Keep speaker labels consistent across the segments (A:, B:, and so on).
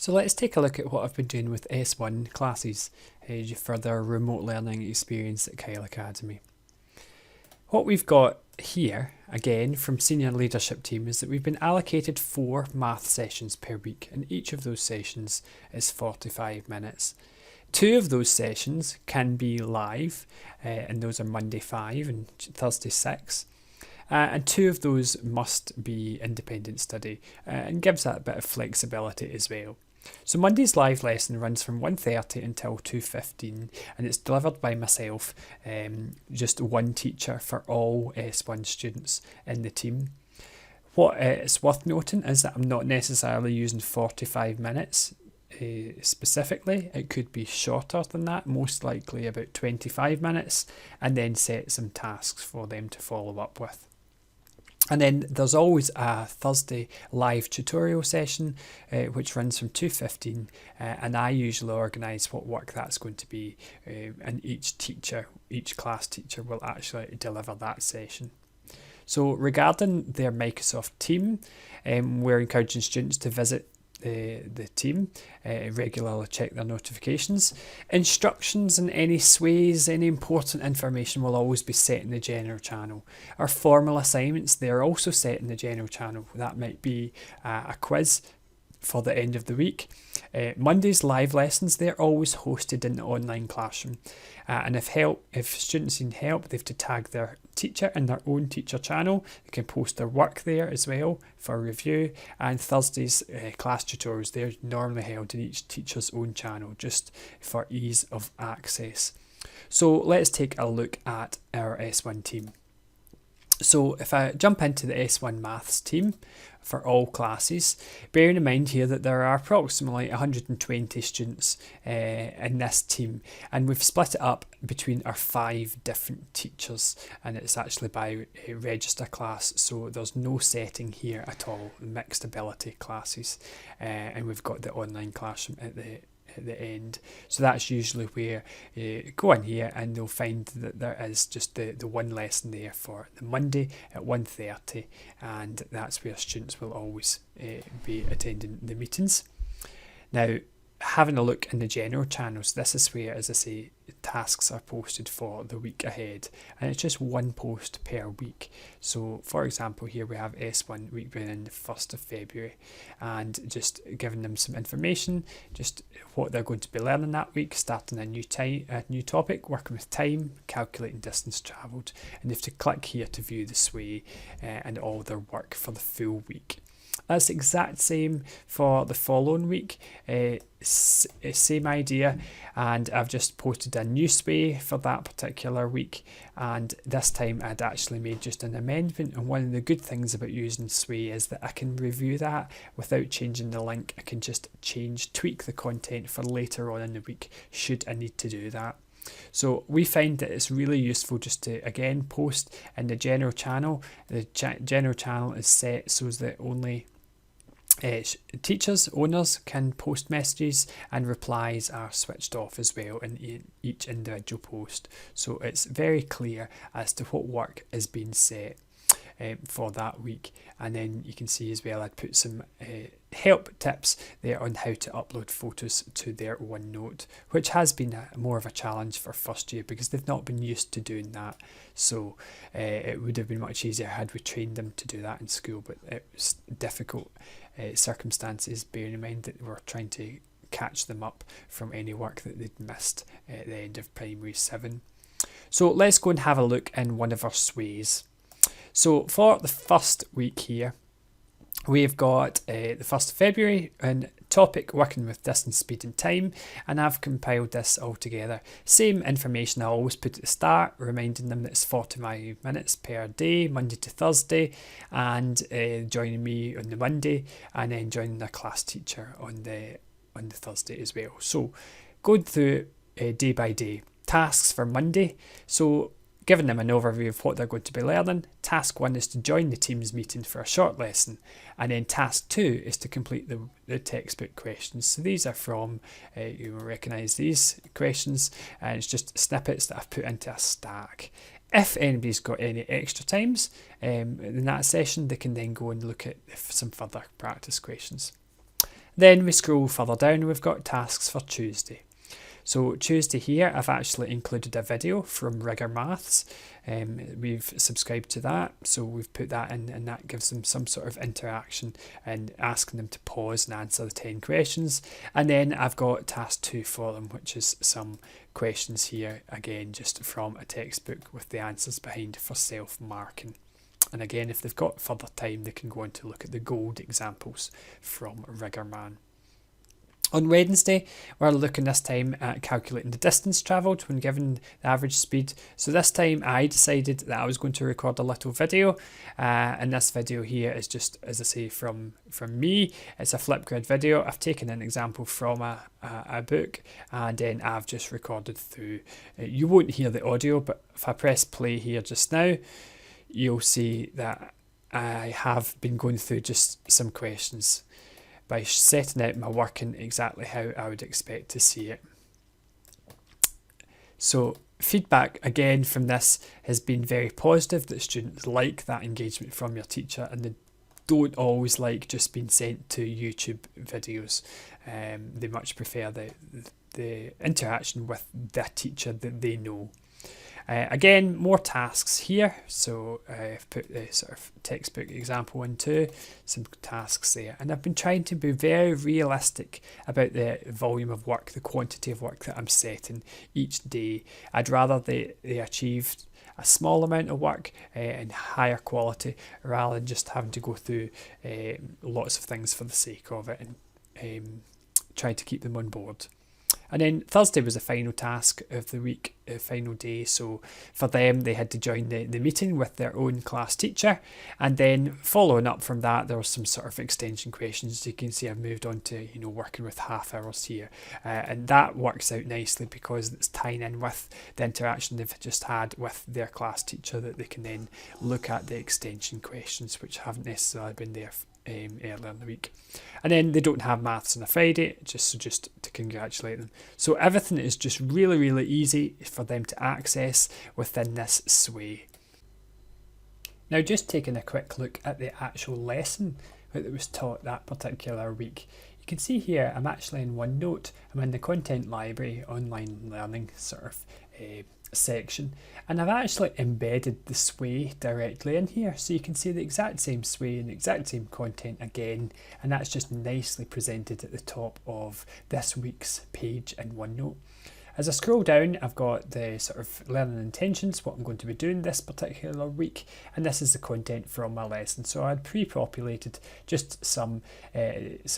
A: So let's take a look at what I've been doing with S1 classes for their remote learning experience at Kyle Academy. What we've got here, again from senior leadership team, is that we've been allocated 4 math sessions per week, and each of those sessions is 45 minutes. 2 of those sessions can be live, and those are Monday 5 and Thursday 6. And 2 of those must be independent study, and gives that a bit of flexibility as well. So Monday's live lesson runs from 1:30 until 2:15, and it's delivered by myself, just one teacher for all S1 students in the team. What it's worth noting is that I'm not necessarily using 45 minutes specifically. It could be shorter than that, most likely about 25 minutes, and then set some tasks for them to follow up with. And then there's always a Thursday live tutorial session, which runs from 2:15, and I usually organise what work that's going to be, and each class teacher will actually deliver that session. So regarding their Microsoft team, we're encouraging students to visit the team, regularly check their notifications. Instructions and any sways, any important information will always be set in the general channel. Our formal assignments, they're also set in the general channel. That might be a quiz for the end of the week. Monday's live lessons, they're always hosted in the online classroom. And if students need help, they have to tag their teacher in their own teacher channel. They can post their work there as well for review. And Thursday's class tutorials, they're normally held in each teacher's own channel, just for ease of access. So let's take a look at our S1 team. So if I jump into the S1 Maths team for all classes, bearing in mind here that there are approximately 120 students in this team, and we've split it up between our 5 different teachers, and it's actually by register class, so there's no setting here at all, mixed ability classes, and we've got the online classroom at the end. So that's usually where you go in here and you'll find that there is just the one lesson there for the Monday at 1:30, and that's where students will always be attending the meetings. Now, having a look in the general channels, this is where, as I say, tasks are posted for the week ahead, and it's just one post per week. So for example, here we have S1 week beginning the 1st of February, and just giving them some information, just what they're going to be learning that week, starting a new topic, working with time, calculating distance travelled, and they have to click here to view the sway and all their work for the full week. That's the exact same for the following week, same idea, and I've just posted a new sway for that particular week, and this time I'd actually made just an amendment. And one of the good things about using sway is that I can review that without changing the link. I can just tweak the content for later on in the week should I need to do that. So we find that it's really useful just to again post in the general channel. The general channel is set so that only teachers, owners can post messages, and replies are switched off as well in each individual post. So it's very clear as to what work is being set for that week. And then you can see as well, I'd put some help tips there on how to upload photos to their OneNote, which has been more of a challenge for first year because they've not been used to doing that. So it would have been much easier had we trained them to do that in school, but it was difficult circumstances, bearing in mind that we're trying to catch them up from any work that they'd missed at the end of primary 7. So let's go and have a look in one of our sways. So for the first week here, we've got the 1st of February and topic working with distance, speed and time, and I've compiled this all together. Same information I always put at the start, reminding them that it's 45 minutes per day, Monday to Thursday, and joining me on the Monday, and then joining their class teacher on the Thursday as well. So going through day by day. Tasks for Monday. So giving them an overview of what they're going to be learning. Task 1 is to join the Teams meeting for a short lesson, and then task 2 is to complete the textbook questions. So these are from, you will recognise these questions, and it's just snippets that I've put into a stack. If anybody's got any extra times in that session, they can then go and look at some further practice questions. Then we scroll further down, we've got tasks for Tuesday. So Tuesday here, I've actually included a video from Rigor Maths. We've subscribed to that, so we've put that in, and that gives them some sort of interaction and asking them to pause and answer the 10 questions. And then I've got task 2 for them, which is some questions here, again, just from a textbook with the answers behind for self-marking. And again, if they've got further time, they can go on to look at the gold examples from Rigorman. On Wednesday, we're looking this time at calculating the distance travelled when given the average speed. So this time I decided that I was going to record a little video, and this video here is just, as I say, from me. It's a Flipgrid video. I've taken an example from a book, and then I've just recorded through. You won't hear the audio, but if I press play here just now, you'll see that I have been going through just some questions by setting out my work in exactly how I would expect to see it. So feedback again from this has been very positive, that students like that engagement from your teacher, and they don't always like just being sent to YouTube videos. They much prefer the interaction with the teacher that they know. Again, more tasks here, so I've put the sort of textbook example into some tasks there, and I've been trying to be very realistic about the volume of work, the quantity of work that I'm setting each day. I'd rather they achieved a small amount of work and higher quality, rather than just having to go through lots of things for the sake of it, and try to keep them on board. And then Thursday was the final task of the week, final day. So for them, they had to join the meeting with their own class teacher. And then following up from that, there was some sort of extension questions. You can see I've moved on to, working with half hours here. And that works out nicely because it's tying in with the interaction they've just had with their class teacher, that they can then look at the extension questions, which haven't necessarily been there earlier in the week. And then they don't have maths on a Friday, just to congratulate them. So everything is just really, really easy for them to access within this sway. Now, just taking a quick look at the actual lesson that was taught that particular week. You can see here I'm actually in OneNote. I'm in the Content Library Online Learning sort of section, and I've actually embedded the sway directly in here, so you can see the exact same sway and the exact same content again, and that's just nicely presented at the top of this week's page in OneNote. As I scroll down, I've got the sort of learning intentions, what I'm going to be doing this particular week, and this is the content from my lesson. So I had pre-populated just some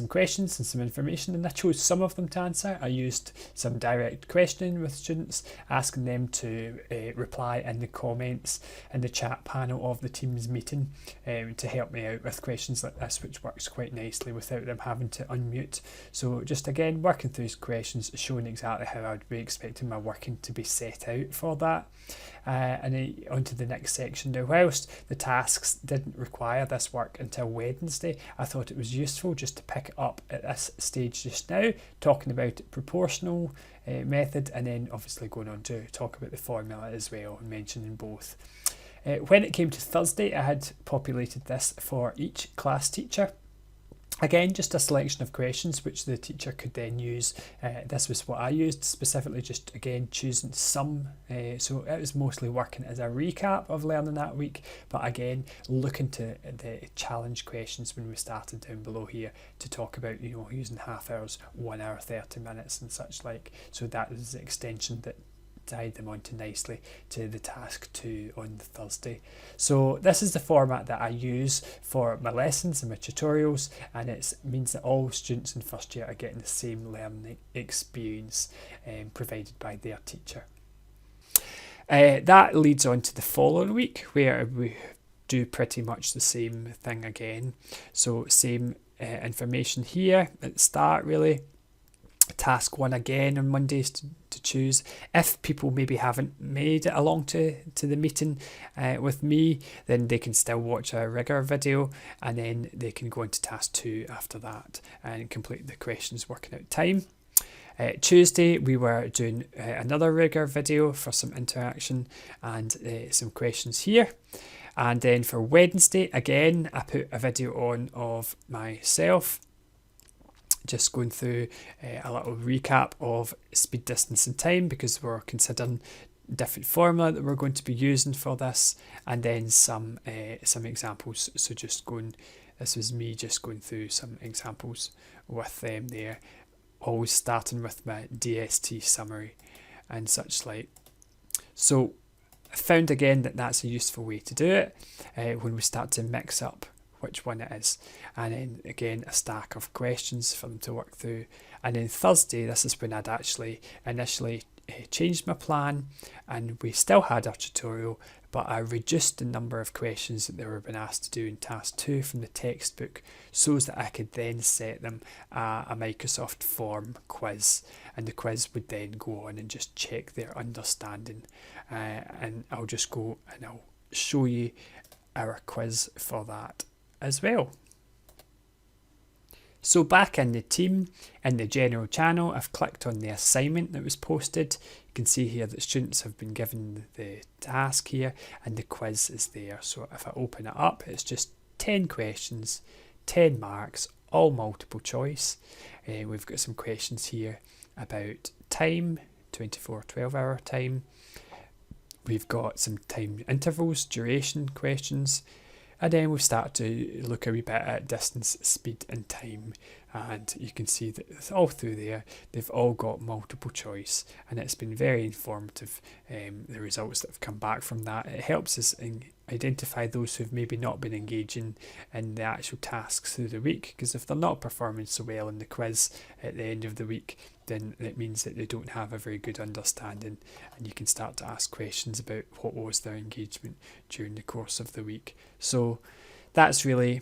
A: questions and some information, and I chose some of them to answer. I used some direct questioning with students, asking them to reply in the comments in the chat panel of the Teams meeting to help me out with questions like this, which works quite nicely without them having to unmute. So just again, working through questions, showing exactly how I would be expecting my working to be set out for that. And then on to the next section now. Whilst the tasks didn't require this work until Wednesday, I thought it was useful just to pick it up at this stage just now, talking about proportional method, and then obviously going on to talk about the formula as well, and mentioning both. When it came to Thursday, I had populated this for each class teacher. Again, just a selection of questions which the teacher could then use. This was what I used, specifically just again choosing some. So it was mostly working as a recap of learning that week, but again looking to the challenge questions when we started down below here to talk about using half hours, 1 hour 30 minutes and such like. So that was the extension that tied them onto nicely to the task 2 on the Thursday. So this is the format that I use for my lessons and my tutorials, and it means that all students in first year are getting the same learning experience provided by their teacher. That leads on to the following week, where we do pretty much the same thing again. So same information here at the start really. Task 1 again on Mondays to choose. If people maybe haven't made it along to the meeting with me, then they can still watch a Rigor video, and then they can go into task 2 after that and complete the questions working out time. Tuesday we were doing another Rigor video for some interaction and some questions here. And then for Wednesday again I put a video on of myself just going through a little recap of speed, distance and time, because we're considering different formula that we're going to be using for this, and then some examples. So this was me just going through some examples with them there, always starting with my DST summary and such like. So I found again that that's a useful way to do it when we start to mix up which one it is, and then again a stack of questions for them to work through. And then Thursday, this is when I'd actually initially changed my plan, and we still had our tutorial, but I reduced the number of questions that they were being asked to do in task 2 from the textbook, so that I could then set them a Microsoft form quiz, and the quiz would then go on and just check their understanding. And I'll just go and I'll show you our quiz for that as well. So back in the team, in the general channel, I've clicked on the assignment that was posted. You can see here that students have been given the task here, and the quiz is there. So if I open it up, it's just 10 questions, 10 marks, all multiple choice. We've got some questions here about time, 24, 12-hour time. We've got some time intervals, duration questions. And then we've started to look a wee bit at distance, speed and time. And you can see that it's all through there. They've all got multiple choice, and it's been very informative, the results that have come back from that. It helps us identify those who've maybe not been engaging in the actual tasks through the week, because if they're not performing so well in the quiz at the end of the week, then it means that they don't have a very good understanding, and you can start to ask questions about what was their engagement during the course of the week. So that's really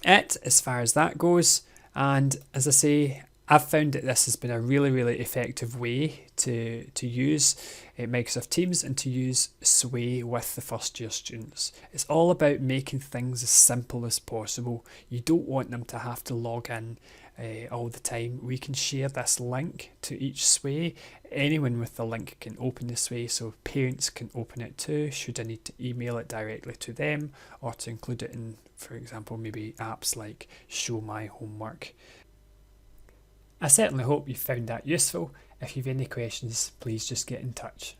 A: it as far as that goes. And as I say, I've found that this has been a really, really effective way to use Microsoft Teams and to use Sway with the first year students. It's all about making things as simple as possible. You don't want them to have to log in all the time. We can share this link to each Sway. Anyone with the link can open the Sway, so parents can open it too, should I need to email it directly to them, or to include it in, for example, maybe apps like Show My Homework. I certainly hope you found that useful. If you've any questions, please just get in touch.